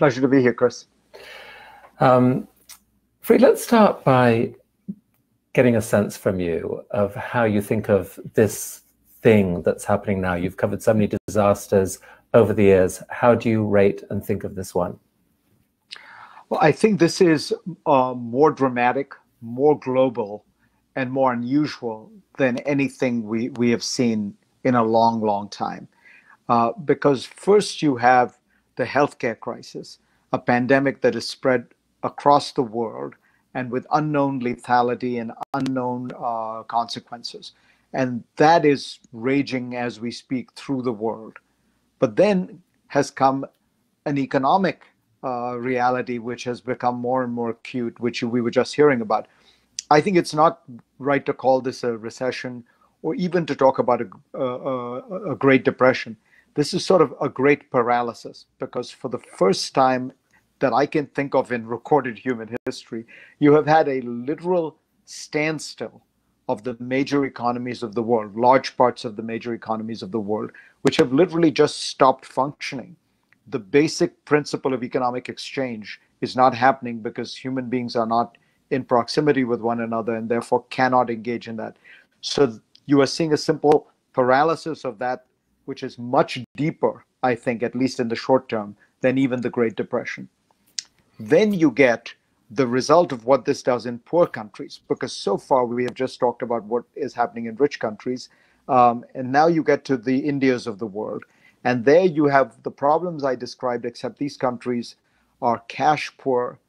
Pleasure to be here, Chris. Fareed, let's start by getting a sense from you of how you think of this thing that's happening now. You've covered so many disasters over the years. How do you rate and think of this one? Well, I think this is more dramatic, more global, and more unusual than anything we have seen in a long, long time. Because first you have the healthcare crisis, a pandemic that is spread across the world and with unknown lethality and unknown consequences. And that is raging as we speak through the world. But then has come an economic reality which has become more and more acute, which we were just hearing about. I think it's not right to call this a recession or even to talk about a Great Depression. This is sort of a great paralysis, because for the first time that I can think of in recorded human history, you have had a literal standstill of the major economies of the world, large parts of the major economies of the world, which have literally just stopped functioning. The basic principle of economic exchange is not happening because human beings are not in proximity with one another and therefore cannot engage in that. So you are seeing a simple paralysis of that, which is much deeper, I think, at least in the short term, than even the Great Depression. Then you get the result of what this does in poor countries, because so far we have just talked about what is happening in rich countries. And now you get to the Indias of the world. And there you have the problems I described, except these countries are cash poor,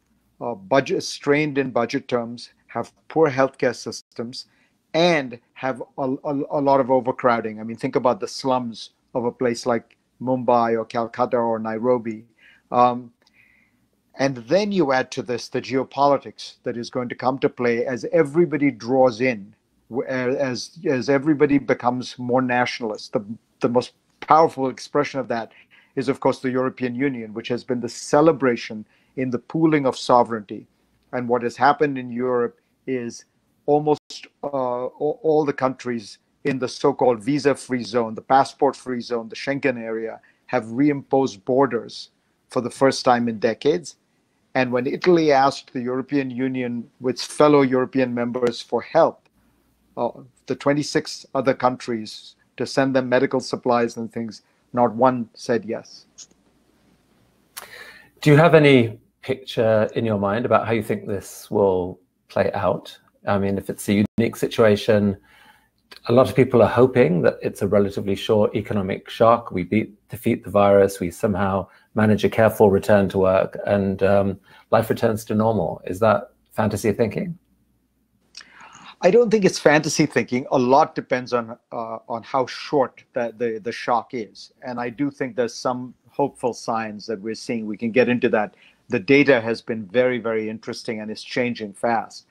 budget strained in budget terms, have poor healthcare systems, and have a lot of overcrowding. I mean, think about the slums of a place like Mumbai or Calcutta or Nairobi. And then you add to this the geopolitics that is going to come to play as everybody draws in, as everybody becomes more nationalist. The most powerful expression of that is, of course, the European Union, which has been the celebration in the pooling of sovereignty. And what has happened in Europe is almost all the countries in the so-called visa-free zone, the passport-free zone, the Schengen area, have reimposed borders for the first time in decades. And when Italy asked the European Union, with fellow European members, for help, the 26 other countries to send them medical supplies and things, not one said yes. Do you have any picture in your mind about how you think this will play out? I mean, if it's a unique situation, a lot of people are hoping that it's a relatively short economic shock. We defeat the virus, we somehow manage a careful return to work, and life returns to normal. Is that fantasy thinking? I don't think it's fantasy thinking. A lot depends on how short the shock is. And I do think there's some hopeful signs that we're seeing. We can get into that. The data has been very, very interesting and is changing fast.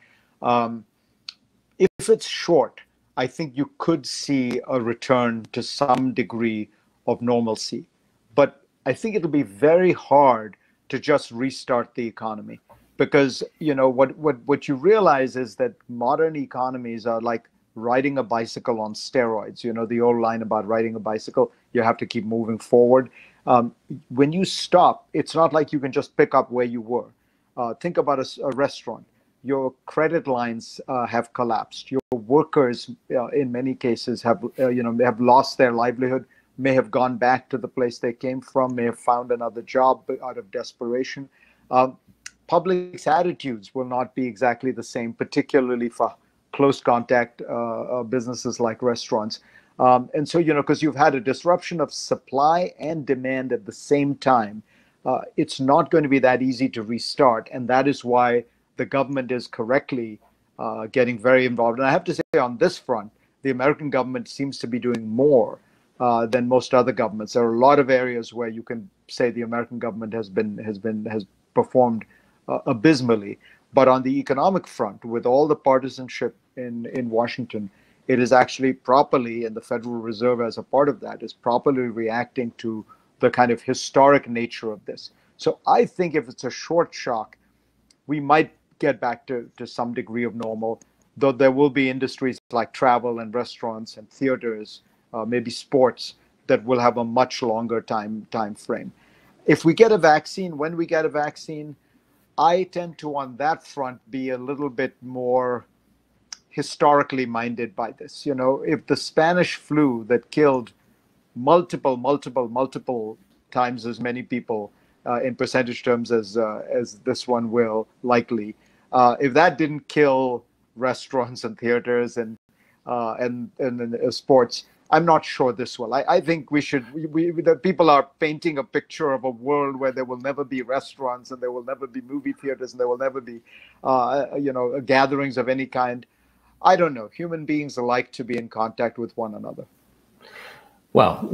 If it's short, I think you could see a return to some degree of normalcy. But I think it'll be very hard to just restart the economy, because what you realize is that modern economies are like riding a bicycle on steroids. You know, the old line about riding a bicycle, you have to keep moving forward. When you stop, it's not like you can just pick up where you were. Think about a restaurant. Your credit lines have collapsed. Your workers, in many cases, have lost their livelihood, may have gone back to the place they came from, may have found another job out of desperation. Public's attitudes will not be exactly the same, particularly for close contact businesses like restaurants. And so, because you've had a disruption of supply and demand at the same time, it's not going to be that easy to restart. And that is why the government is correctly getting very involved. And I have to say, on this front, the American government seems to be doing more than most other governments. There are a lot of areas where you can say the American government has performed abysmally. But on the economic front, with all the partisanship in Washington, it is actually properly, and the Federal Reserve as a part of that, is properly reacting to the kind of historic nature of this. So I think if it's a short shock, we might get back to some degree of normal, though there will be industries like travel and restaurants and theaters, maybe sports, that will have a much longer time frame. If we get a vaccine, when we get a vaccine, I tend to, on that front, be a little bit more historically minded by this. You know, if the Spanish flu that killed multiple times as many people in percentage terms as this one will likely, if that didn't kill restaurants and theaters and sports, I'm not sure this will. I think we should. The people are painting a picture of a world where there will never be restaurants and there will never be movie theaters and there will never be, gatherings of any kind. I don't know. Human beings like to be in contact with one another. Well,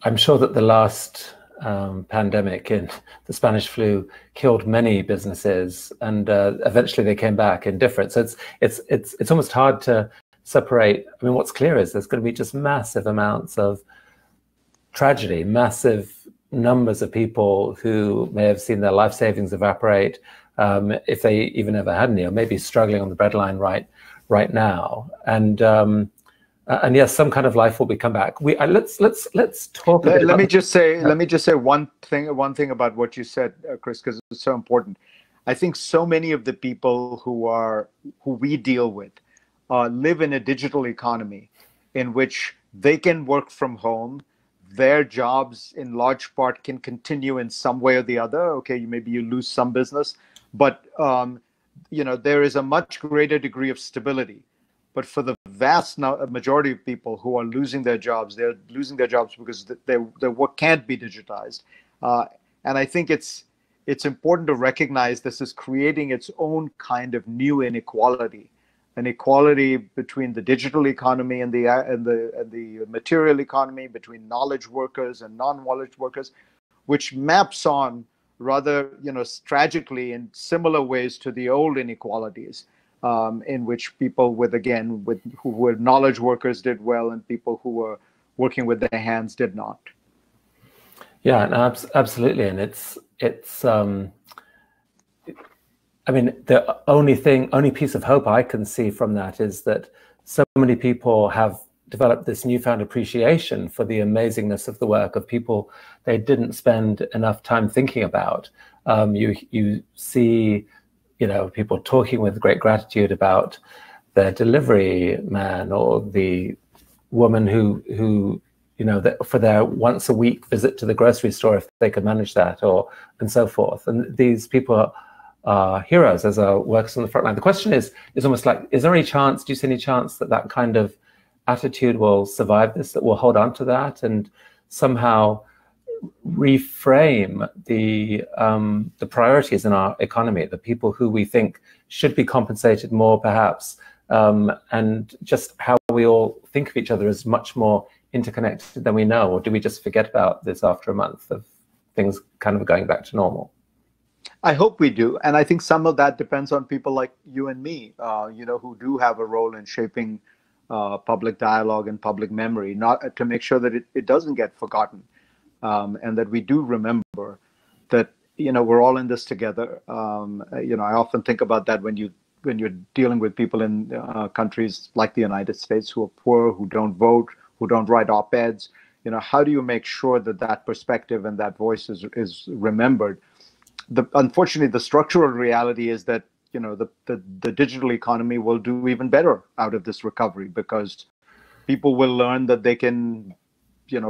I'm sure that the last pandemic in the Spanish flu killed many businesses, and eventually they came back in different. So it's almost hard to separate. I mean, what's clear is there's going to be just massive amounts of tragedy, massive numbers of people who may have seen their life savings evaporate, if they even ever had any, or maybe struggling on the breadline right now. And yes, some kind of life will come back. Let's talk. Let me just say one thing about what you said, Chris, because it's so important. I think so many of the people who we deal with live in a digital economy in which they can work from home. Their jobs, in large part, can continue in some way or the other. Okay, maybe you lose some business, but there is a much greater degree of stability. But for the vast majority of people who are losing their jobs, they're losing their jobs because their work can't be digitized. And I think it's important to recognize this is creating its own kind of new inequality, an equality between the digital economy and the material economy, between knowledge workers and non-knowledge workers, which maps on rather tragically in similar ways to the old inequalities. In which people who were knowledge workers did well and people who were working with their hands did not. Yeah, no, absolutely. And it's I mean, the only piece of hope I can see from that is that so many people have developed this newfound appreciation for the amazingness of the work of people they didn't spend enough time thinking about. You see people talking with great gratitude about their delivery man or the woman who for their once a week visit to the grocery store, if they could manage that, and so forth. And these people are heroes as workers on the front line. The question is almost like, do you see any chance that kind of attitude will survive this, that will hold on to that and somehow reframe the priorities in our economy, the people who we think should be compensated more, perhaps, and just how we all think of each other as much more interconnected than we know? Or do we just forget about this after a month of things kind of going back to normal? I hope we do, and I think some of that depends on people like you and me, who do have a role in shaping public dialogue and public memory, not to make sure that it doesn't get forgotten. And that we do remember that we're all in this together. I often think about that when you're dealing with people in countries like the United States who are poor, who don't vote, who don't write op-eds. How do you make sure that perspective and that voice is remembered? Unfortunately, the structural reality is that the digital economy will do even better out of this recovery, because people will learn that they can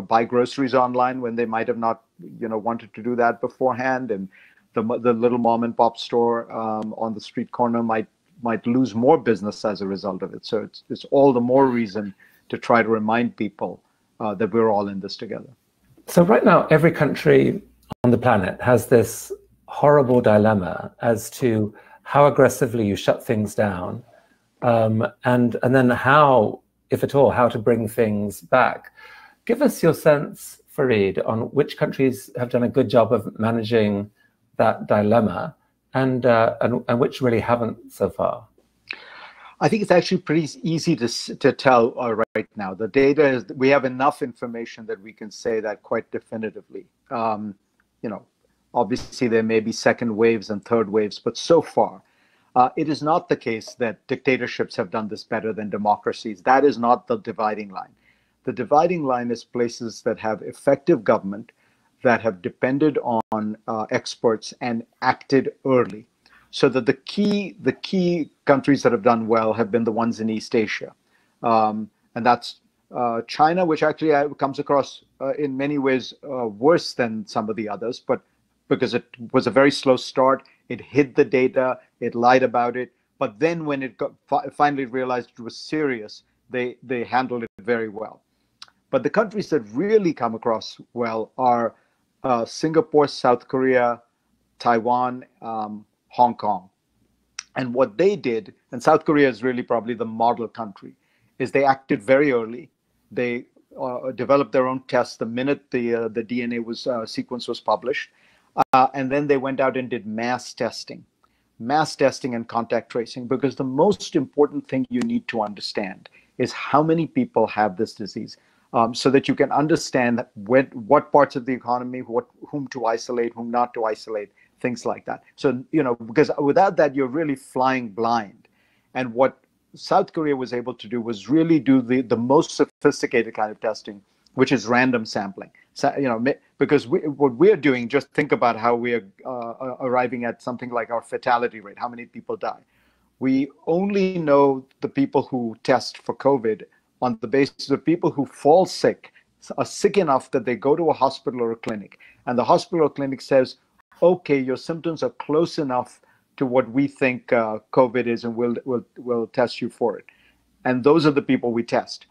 buy groceries online when they might have not, wanted to do that beforehand. And the little mom and pop store on the street corner might lose more business as a result of it. So it's all the more reason to try to remind people that we're all in this together. So right now, every country on the planet has this horrible dilemma as to how aggressively you shut things down, and then how, if at all, how to bring things back. Give us your sense, Fareed, on which countries have done a good job of managing that dilemma, and which really haven't so far. I think it's actually pretty easy to tell right now. The data is, we have enough information that we can say that quite definitively. Obviously there may be second waves and third waves, but so far, it is not the case that dictatorships have done this better than democracies. That is not the dividing line. The dividing line is places that have effective government, that have depended on experts and acted early. So that the key countries that have done well have been the ones in East Asia, and that's China, which actually comes across in many ways worse than some of the others, but because it was a very slow start, it hid the data, it lied about it, but then when it finally realized it was serious, they handled it very well. But the countries that really come across well are Singapore, South Korea, Taiwan, Hong Kong. And what they did, and South Korea is really probably the model country, is they acted very early. They developed their own tests the minute the DNA sequence was published, and then they went out and did mass testing and contact tracing, because the most important thing you need to understand is how many people have this disease, so that you can understand what parts of the economy, whom to isolate, whom not to isolate, things like that. So, because without that, you're really flying blind. And what South Korea was able to do was really do the most sophisticated kind of testing, which is random sampling. So, because what we're doing, just think about how we are arriving at something like our fatality rate, how many people die. We only know the people who test for COVID on the basis of people who fall sick, are sick enough that they go to a hospital or a clinic, and the hospital or clinic says, okay, your symptoms are close enough to what we think COVID is, and we'll test you for it. And those are the people we test.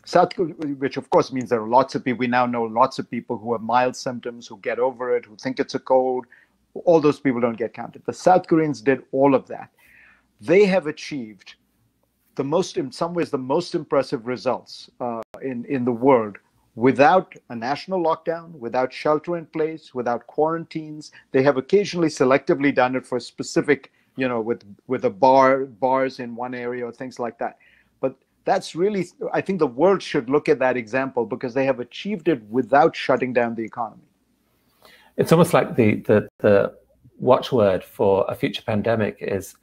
South Korea, which of course means there are lots of people. We now know lots of people who have mild symptoms, who get over it, who think it's a cold. All those people don't get counted. The South Koreans did all of that. They have achieved in some ways, the most impressive results in the world without a national lockdown, without shelter in place, without quarantines. They have occasionally selectively done it for specific, with a bars in one area or things like that. But that's really, I think the world should look at that example, because they have achieved it without shutting down the economy. It's almost like the watchword for a future pandemic is,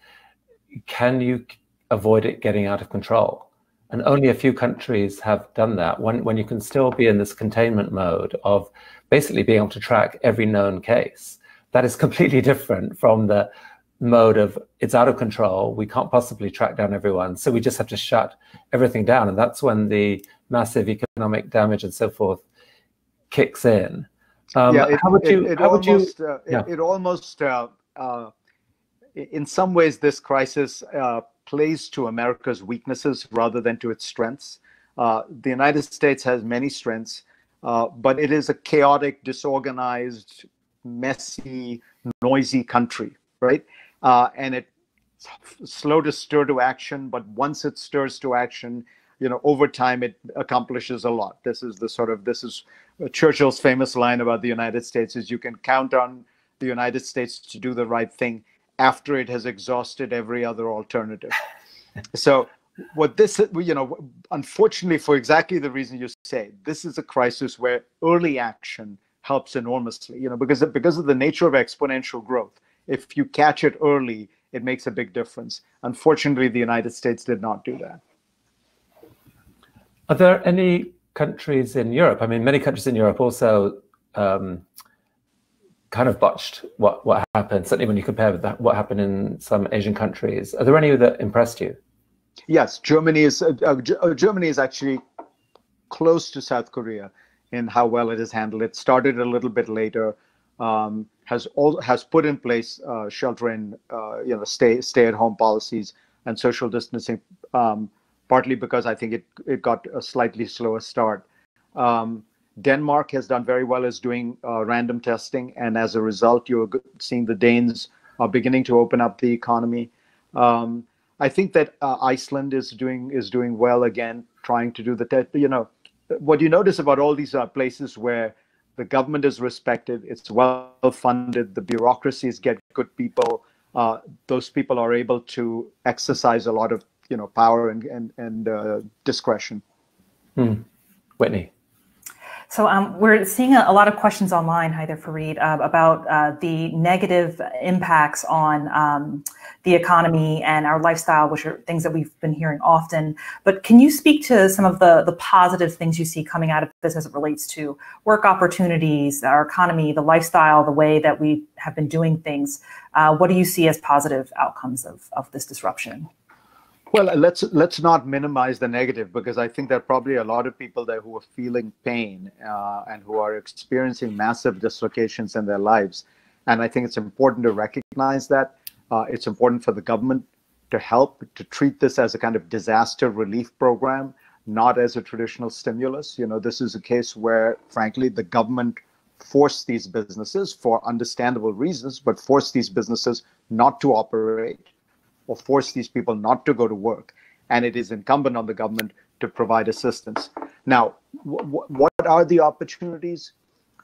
can you avoid it getting out of control? And only a few countries have done that, when you can still be in this containment mode of basically being able to track every known case. That is completely different from the mode of it's out of control, we can't possibly track down everyone, so we just have to shut everything down. And that's when the massive economic damage and so forth kicks in. It almost, in some ways, this crisis plays to America's weaknesses rather than to its strengths. The United States has many strengths, but it is a chaotic, disorganized, messy, noisy country, right? And it's slow to stir to action, but once it stirs to action, over time it accomplishes a lot. This is Churchill's famous line about the United States is, you can count on the United States to do the right thing after it has exhausted every other alternative. So what this, unfortunately, for exactly the reason you say, this is a crisis where early action helps enormously, because of the nature of exponential growth. If you catch it early, it makes a big difference. Unfortunately, the United States did not do that. Are there any countries in Europe? I mean, many countries in Europe also kind of botched what happened, certainly when you compare with what happened in some Asian countries. Are there any that impressed you? Yes, Germany is actually close to South Korea in how well it has handled it. Started a little bit later, has put in place shelter in, stay at home policies and social distancing, partly because I think it got a slightly slower start. Denmark has done very well, is doing random testing, and as a result, you're seeing the Danes are beginning to open up the economy. I think that Iceland is doing well again, trying to do the test. What you notice about all these places where the government is respected, it's well funded, the bureaucracies get good people. Those people are able to exercise a lot of power and discretion. Whitney. So we're seeing a lot of questions online, hi there, Fareed, about the negative impacts on the economy and our lifestyle, which are things that we've been hearing often. But can you speak to some of the positive things you see coming out of this as it relates to work opportunities, our economy, the lifestyle, the way that we have been doing things? What do you see as positive outcomes of this disruption? Well, let's not minimize the negative, because I think there are probably a lot of people there who are feeling pain and who are experiencing massive dislocations in their lives. And I think it's important to recognize that. It's important for the government to help to treat this as a kind of disaster relief program, not as a traditional stimulus. This is a case where, frankly, the government forced these businesses, for understandable reasons, but forced these businesses not to operate, or force these people not to go to work. And it is incumbent on the government to provide assistance. Now, what are the opportunities?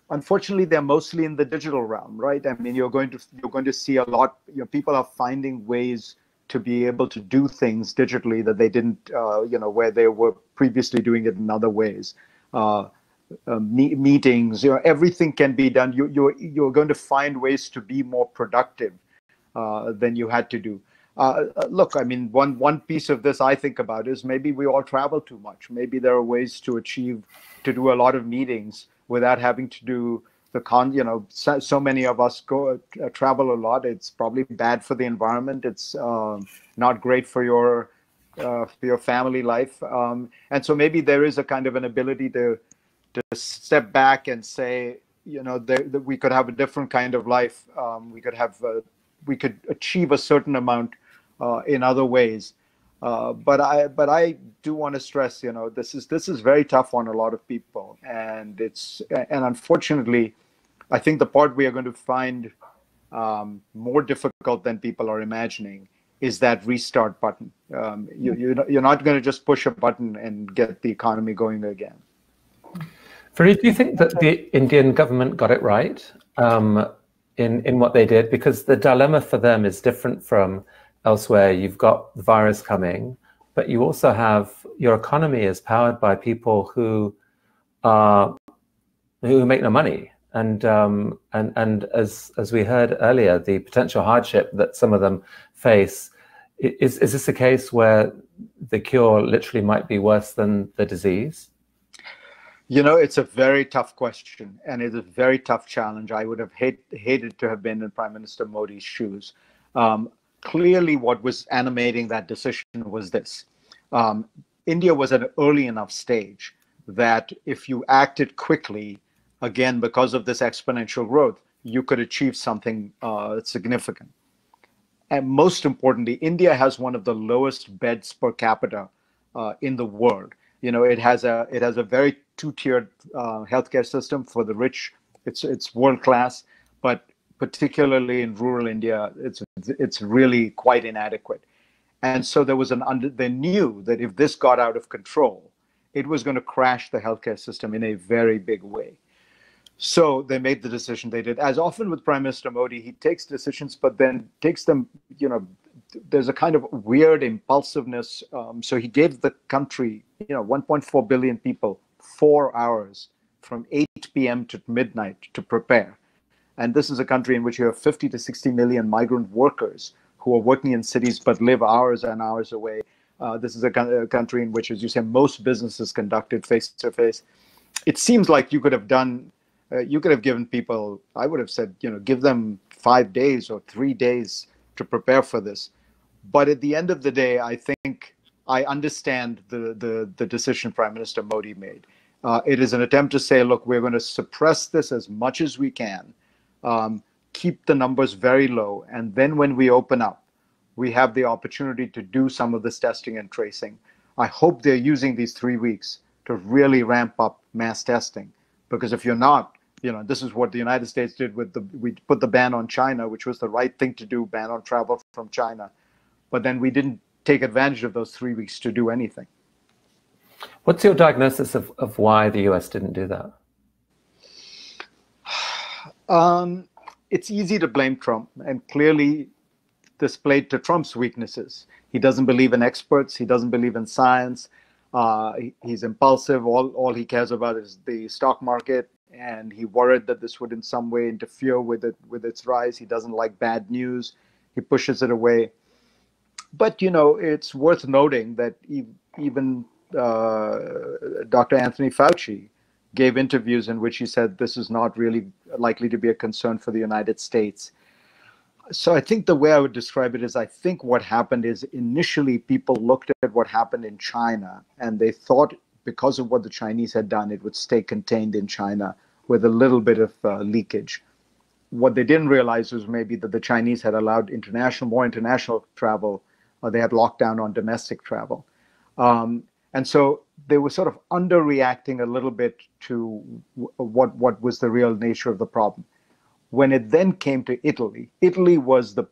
Unfortunately, they're mostly in the digital realm, right? I mean, you're going to see a lot. People are finding ways to be able to do things digitally that they didn't, where they were previously doing it in other ways. Meetings, everything can be done. You're going to find ways to be more productive than you had to do. Look, I mean, one piece of this I think about is maybe we all travel too much. Maybe there are ways to do a lot of meetings without having to do so many of us travel a lot. It's probably bad for the environment. It's not great for your family life. And so maybe there is a kind of an ability to step back and say, that we could have a different kind of life. We could achieve a certain amount in other ways, but I do want to stress, this is very tough on a lot of people, and unfortunately, I think the part we are going to find more difficult than people are imagining is that restart button. You're not going to just push a button and get the economy going again. Fareed, do you think that the Indian government got it right in what they did? Because the dilemma for them is different from elsewhere. You've got the virus coming, but you also have your economy is powered by people who make no money, and as we heard earlier, the potential hardship that some of them face. Is this a case where the cure literally might be worse than the disease? It's a very tough question, and it's a very tough challenge. I would have hated to have been in Prime Minister Modi's shoes. Clearly, what was animating that decision was this. India was at an early enough stage that if you acted quickly, again, because of this exponential growth, you could achieve something significant. And most importantly, India has one of the lowest beds per capita in the world. It has a very two-tiered healthcare system. For the rich, it's world class, but particularly in rural India, it's really quite inadequate. And so they knew that if this got out of control, it was going to crash the healthcare system in a very big way. So they made the decision they did. As often with Prime Minister Modi, he takes decisions, but then takes them, there's a kind of weird impulsiveness. So he gave the country, 1.4 billion people, 4 hours from 8 p.m. to midnight to prepare. And this is a country in which you have 50 to 60 million migrant workers who are working in cities but live hours and hours away. This is a country in which, as you say, most businesses conducted face-to-face. It seems like you could have given people, I would have said, give them 5 days or 3 days to prepare for this. But at the end of the day, I think I understand the decision Prime Minister Modi made. It is an attempt to say, look, we're going to suppress this as much as we can, keep the numbers very low, and then when we open up, we have the opportunity to do some of this testing and tracing. I hope they're using these 3 weeks to really ramp up mass testing, because if you're not, this is what the United States did we put the ban on China, which was the right thing to do, ban on travel from China. But then we didn't take advantage of those 3 weeks to do anything. What's your diagnosis of why the US didn't do that? It's easy to blame Trump, and clearly this played to Trump's weaknesses. He doesn't believe in experts. He doesn't believe in science. He's impulsive. All he cares about is the stock market, and he worried that this would in some way interfere with its rise. He doesn't like bad news. He pushes it away. But it's worth noting that even Dr. Anthony Fauci gave interviews in which he said this is not really likely to be a concern for the United States. So I think the way I would describe it is, I think what happened is initially people looked at what happened in China and they thought because of what the Chinese had done, it would stay contained in China with a little bit of leakage. What they didn't realize was maybe that the Chinese had allowed more international travel, or they had locked down on domestic travel. And so they were sort of underreacting a little bit to what was the real nature of the problem. When it then came to Italy, Italy was the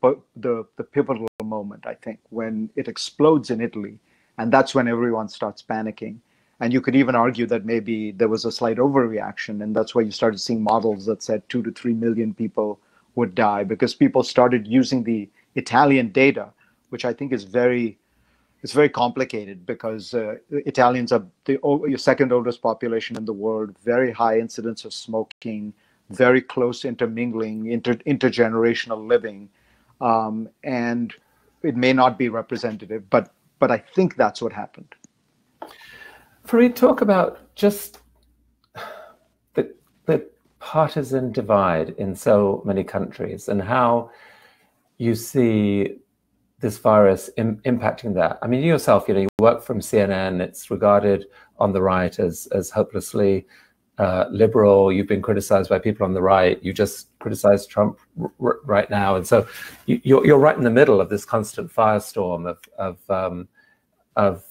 pivotal moment, I think, when it explodes in Italy. And that's when everyone starts panicking. And you could even argue that maybe there was a slight overreaction. And that's why you started seeing models that said 2 to 3 million people would die, because people started using the Italian data, which I think is very complicated, because Italians are your second oldest population in the world, very high incidence of smoking, very close intermingling, intergenerational living, and it may not be representative, but I think that's what happened. Fareed, talk about just the partisan divide in so many countries and how you see this virus impacting that. I mean, you yourself, you work from CNN. It's regarded on the right as hopelessly liberal. You've been criticized by people on the right. You just criticized Trump right now, and so you're right in the middle of this constant firestorm of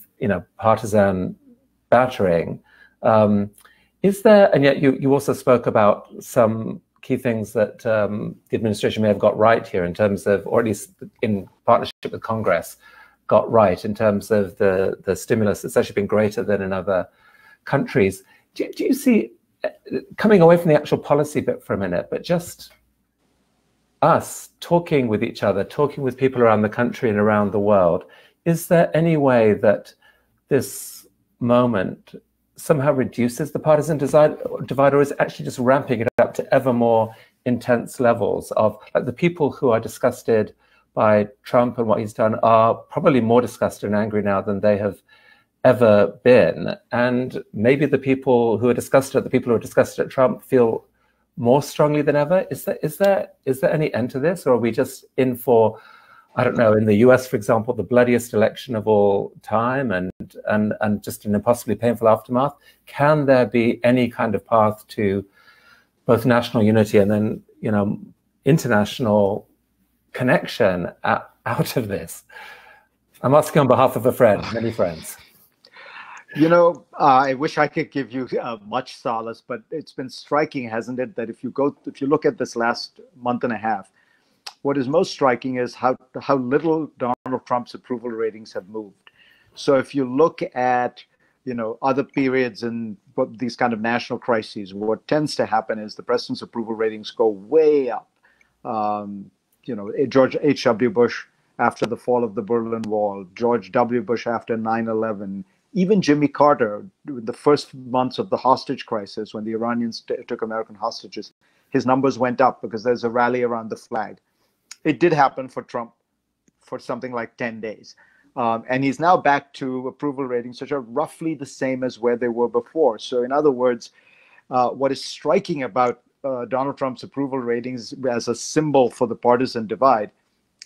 partisan battering. Is there? And yet you also spoke about some key things that the administration may have got right here in terms of, or at least in partnership with Congress, got right in terms of the stimulus that's actually been greater than in other countries. Do you see, coming away from the actual policy bit for a minute, but just us talking with each other, talking with people around the country and around the world, is there any way that this moment somehow reduces the partisan divide, or is it actually just ramping it up to ever more intense levels of, like, the people who are disgusted by Trump and what he's done are probably more disgusted and angry now than they have ever been, and maybe the people who are disgusted at Trump feel more strongly than ever? Is there any end to this, or are we just in for, I don't know, in the US, for example, the bloodiest election of all time and just an impossibly painful aftermath? Can there be any kind of path to both national unity and then, international connection out of this? I'm asking on behalf of a friend, many friends. I wish I could give you much solace, but it's been striking, hasn't it, that if you look at this last month and a half, what is most striking is how little Donald Trump's approval ratings have moved. So if you look at other periods in these kind of national crises, what tends to happen is the president's approval ratings go way up. George H.W. Bush after the fall of the Berlin Wall, George W. Bush after 9/11, even Jimmy Carter, the first months of the hostage crisis when the Iranians took American hostages, his numbers went up because there's a rally around the flag. It did happen for Trump for something like 10 days. And he's now back to approval ratings which are roughly the same as where they were before. So in other words, what is striking about Donald Trump's approval ratings as a symbol for the partisan divide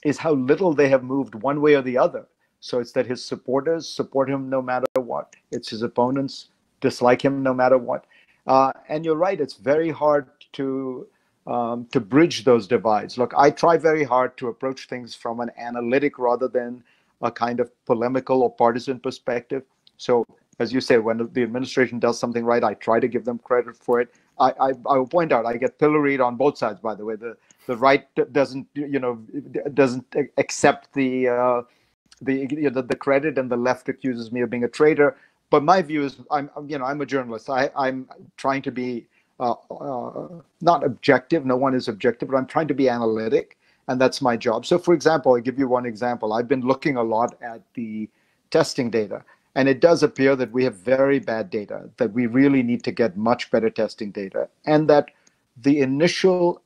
is how little they have moved one way or the other. So it's that his supporters support him no matter what. It's his opponents dislike him no matter what. And you're right, it's very hard to bridge those divides. Look, I try very hard to approach things from an analytic rather than a kind of polemical or partisan perspective. So, as you say, when the administration does something right, I try to give them credit for it. I will point out, I get pilloried on both sides, by the way. The right doesn't accept the credit, and the left accuses me of being a traitor. But my view is, I'm a journalist. I'm trying to be not objective. No one is objective, but I'm trying to be analytic, and that's my job. So, for example, I'll give you one example. I've been looking a lot at the testing data, And it does appear that we have very bad data, that we really need to get much better testing data, and that the initial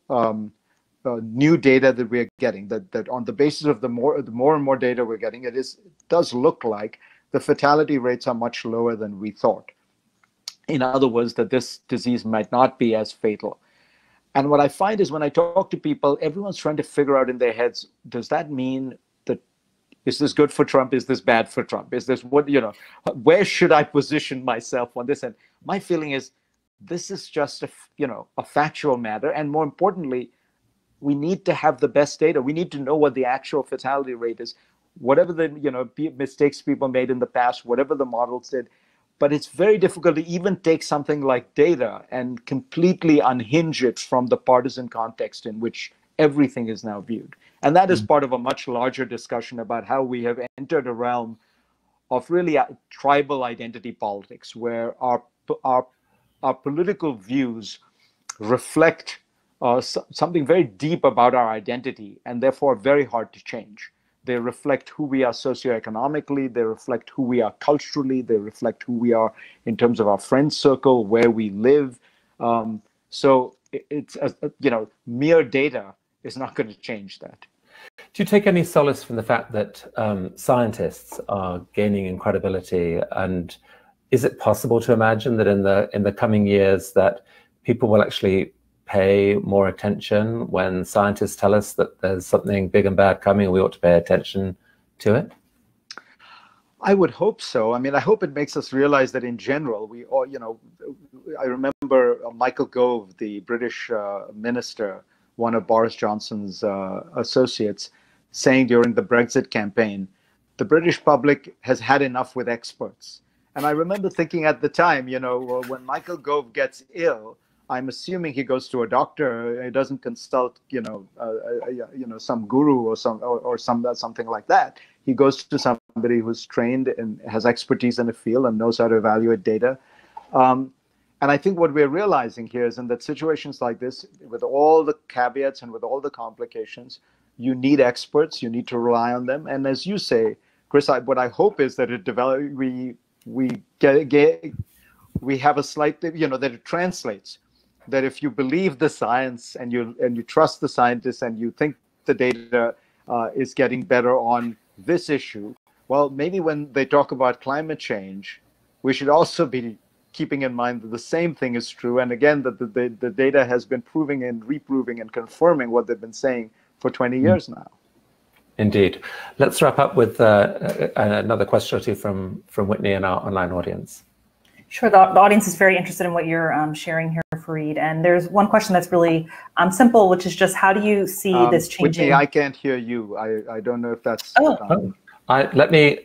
new data that we're getting, that on the basis of the more and more data we're getting, it does look like the fatality rates are much lower than we thought. In other words, that this disease might not be as fatal. And what I find is when I talk to people, everyone's trying to figure out in their heads, does that mean that, is this good for Trump? Is this bad for Trump? Is this what, where should I position myself on this? And my feeling is this is just a factual matter. And more importantly, we need to have the best data. We need to know what the actual fatality rate is, whatever the mistakes people made in the past, whatever the models did. But it's very difficult to even take something like data and completely unhinge it from the partisan context in which everything is now viewed. And that is part of a much larger discussion about how we have entered a realm of really tribal identity politics, where our political views reflect something very deep about our identity, and therefore very hard to change. They reflect who we are socioeconomically, they reflect who we are culturally, they reflect who we are in terms of our friend circle, where we live. So it's, mere data is not going to change that. Do you take any solace from the fact that scientists are gaining in credibility? And is it possible to imagine that in the coming years that people will actually pay more attention when scientists tell us that there's something big and bad coming and we ought to pay attention to it? I would hope so. I mean, I hope it makes us realize that in general, we all, I remember Michael Gove, the British minister, one of Boris Johnson's associates, saying during the Brexit campaign, the British public has had enough with experts. And I remember thinking at the time, when Michael Gove gets ill, I'm assuming he goes to a doctor. He doesn't consult, some guru or something like that. He goes to somebody who's trained and has expertise in the field and knows how to evaluate data. And I think what we're realizing here is in that situations like this, with all the caveats and with all the complications, you need experts. You need to rely on them. And as you say, Chris, what I hope is that we have a slight, that it translates. That if you believe the science and you trust the scientists and you think the data is getting better on this issue, well, maybe when they talk about climate change, we should also be keeping in mind that the same thing is true. And again, that the data has been proving and reproving and confirming what they've been saying for 20 years now. Indeed. Let's wrap up with another question or two from Whitney and our online audience. Sure. The audience is very interested in what you're sharing here, Fareed. And there's one question that's really simple, which is just how do you see this changing? Whitney, I can't hear you. I don't know if that's... Let me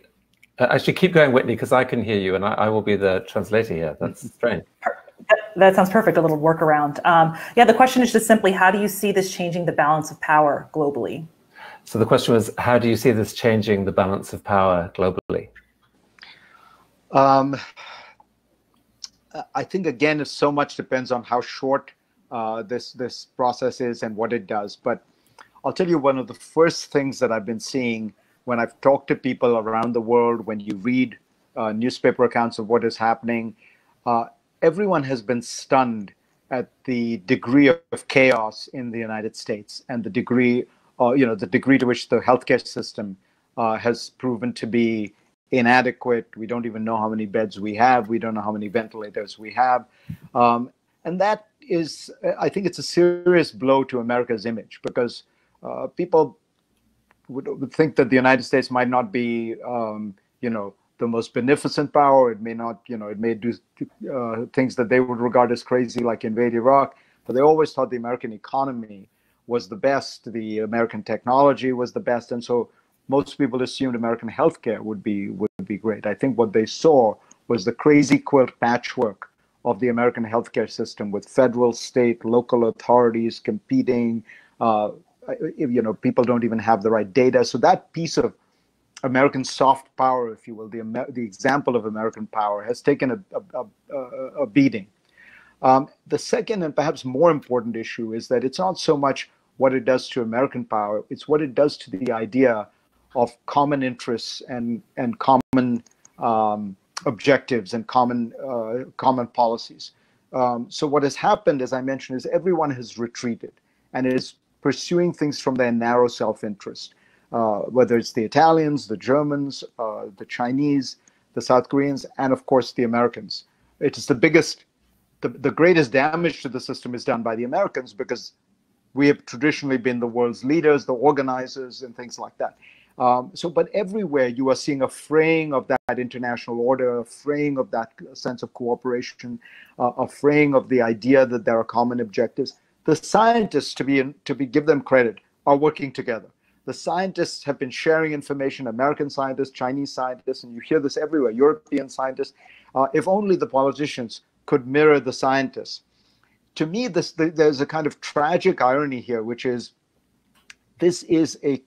actually keep going, Whitney, because I can hear you and I will be the translator here. That's strange. That sounds perfect, a little workaround. Yeah, the question is just simply, how do you see this changing the balance of power globally? So the question was, how do you see this changing the balance of power globally? I think, again, it so much depends on how short this process is and what it does. But I'll tell you, one of the first things that I've been seeing when I've talked to people around the world, when you read newspaper accounts of what is happening, everyone has been stunned at the degree of chaos in the United States and the degree to which the healthcare system has proven to be inadequate. We don't even know how many beds we have. We don't know how many ventilators we have. And that is, I think it's a serious blow to America's image, because people would think that the United States might not be, the most beneficent power. It may not, it may do things that they would regard as crazy, like invade Iraq. But they always thought the American economy was the best. The American technology was the best. And so most people assumed American healthcare would be great. I think what they saw was the crazy quilt patchwork of the American healthcare system, with federal, state, local authorities competing. People don't even have the right data. So that piece of American soft power, if you will, the example of American power, has taken a beating. The second and perhaps more important issue is that it's not so much what it does to American power, it's what it does to the idea of common interests and common objectives and common policies. So what has happened, as I mentioned, is everyone has retreated and is pursuing things from their narrow self-interest, whether it's the Italians, the Germans, the Chinese, the South Koreans, and of course the Americans. It is the greatest damage to the system is done by the Americans because we have traditionally been the world's leaders, the organizers, and things like that. But everywhere you are seeing a fraying of that international order, a fraying of that sense of cooperation, a fraying of the idea that there are common objectives. The scientists, to give them credit, are working together. The scientists have been sharing information, American scientists, Chinese scientists, and you hear this everywhere, European scientists. If only the politicians could mirror the scientists. To me, there's a kind of tragic irony here, which is this is a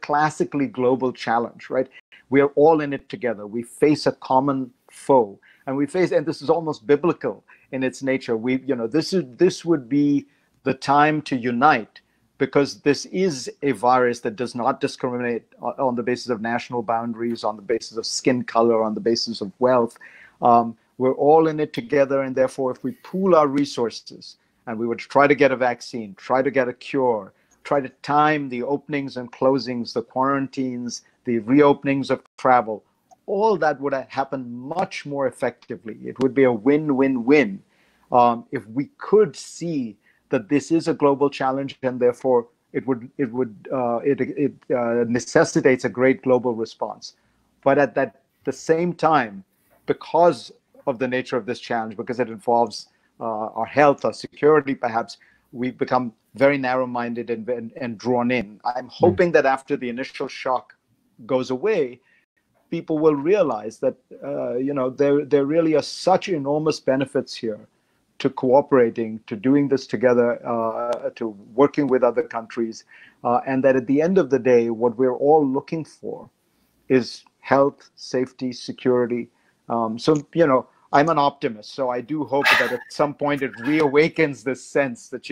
classically global challenge, right? We are all in it together. We face a common foe, and this is almost biblical in its nature. This would be the time to unite, because this is a virus that does not discriminate on the basis of national boundaries, on the basis of skin color, on the basis of wealth. We're all in it together, and therefore, if we pool our resources and we would try to get a vaccine, try to get a cure, try to time the openings and closings, the quarantines, the reopenings of travel, all that would happen much more effectively. It would be a win-win-win if we could see that this is a global challenge, and therefore it necessitates a great global response. But at the same time, because of the nature of this challenge, because it involves our health, our security, perhaps, we've become very narrow-minded and drawn in. I'm hoping that after the initial shock goes away, people will realize that there really are such enormous benefits here to cooperating, to doing this together, to working with other countries, and that at the end of the day, what we're all looking for is health, safety, security. I'm an optimist, so I do hope that at some point it reawakens this sense that,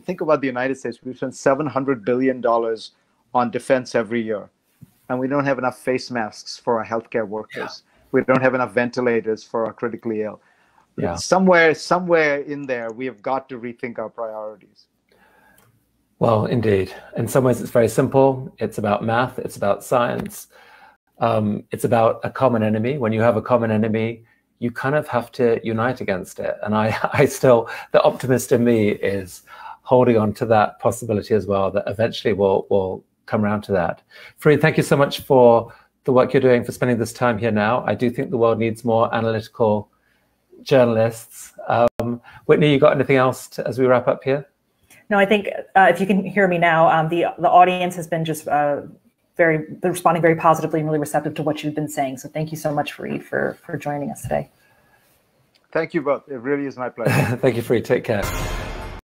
think about the United States. We spend $700 billion on defense every year, and we don't have enough face masks for our healthcare workers. Yeah. We don't have enough ventilators for our critically ill. Yeah. Somewhere in there, we have got to rethink our priorities. Well, indeed. In some ways, it's very simple. It's about math. It's about science. It's about a common enemy. When you have a common enemy, you kind of have to unite against it. And I still, the optimist in me is holding on to that possibility as well, that eventually we'll come around to that. Fareed, thank you so much for the work you're doing, for spending this time here now. I do think the world needs more analytical journalists. Whitney, you got anything else as we wrap up here? No, I think if you can hear me now, the audience has been just they're responding very positively and really receptive to what you've been saying. So thank you so much, Fareed, for joining us today. Thank you both. It really is my pleasure. Thank you, Fareed. Take care.